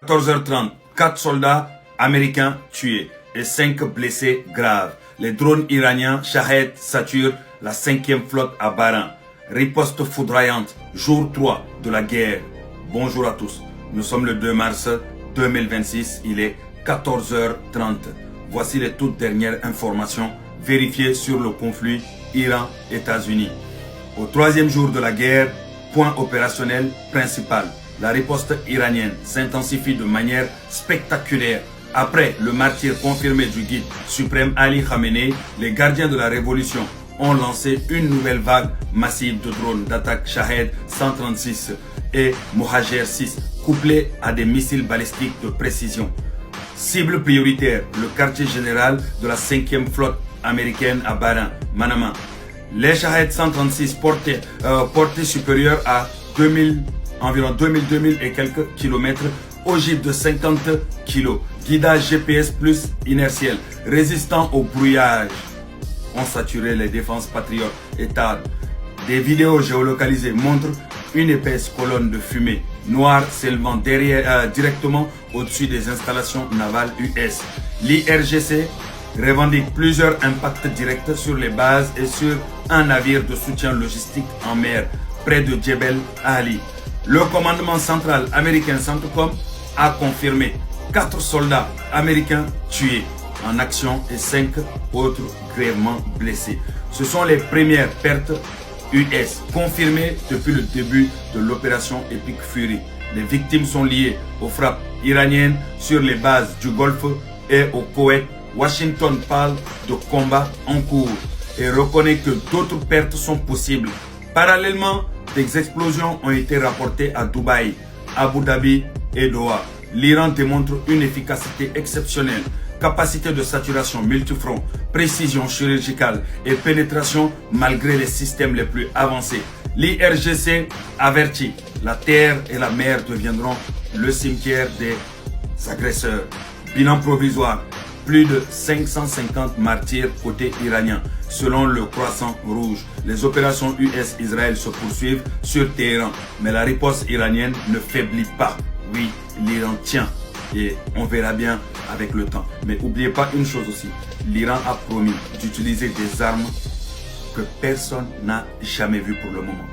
14h30, 4 soldats américains tués et 5 blessés graves. Les drones iraniens Shahed saturent la 5e flotte à Bahreïn. Riposte foudroyante, jour 3 de la guerre. Bonjour à tous, nous sommes le 2 mars 2026, il est 14h30. Voici les toutes dernières informations vérifiées sur le conflit Iran-États-Unis. Au 3e jour de la guerre, point opérationnel principal. La riposte iranienne s'intensifie de manière spectaculaire. Après le martyre confirmé du guide suprême Ali Khamenei, les gardiens de la révolution ont lancé une nouvelle vague massive de drones d'attaque Shahed 136 et Mohajer 6, couplés à des missiles balistiques de précision. Cible prioritaire, le quartier général de la 5e flotte américaine à Bahreïn, Manama. Les Shahed 136 portées supérieures à environ 2000 et quelques kilomètres, ogive de 50 kg, guidage GPS plus inertiel, résistant au brouillage, ont saturé les défenses patriotes et THAAD. Des vidéos géolocalisées montrent une épaisse colonne de fumée noire s'élevant directement au-dessus des installations navales US. L'IRGC revendique plusieurs impacts directs sur les bases et sur un navire de soutien logistique en mer près de Jebel Ali. Le commandement central américain CENTCOM a confirmé 4 soldats américains tués en action et 5 autres grièvement blessés. Ce sont les premières pertes US confirmées depuis le début de l'opération Epic Fury. Les victimes sont liées aux frappes iraniennes sur les bases du Golfe et au Koweït. Washington parle de combats en cours et reconnaît que d'autres pertes sont possibles. Parallèlement, des explosions ont été rapportées à Dubaï, Abu Dhabi et Doha. L'Iran démontre une efficacité exceptionnelle, capacité de saturation multifront, précision chirurgicale et pénétration malgré les systèmes les plus avancés. L'IRGC avertit, la terre et la mer deviendront le cimetière des agresseurs. Bilan provisoire, plus de 550 martyrs côté iranien, selon le Croissant Rouge. Les opérations US-Israël se poursuivent sur Téhéran, mais la riposte iranienne ne faiblit pas. Oui, l'Iran tient et on verra bien avec le temps. Mais n'oubliez pas une chose aussi, l'Iran a promis d'utiliser des armes que personne n'a jamais vues pour le moment.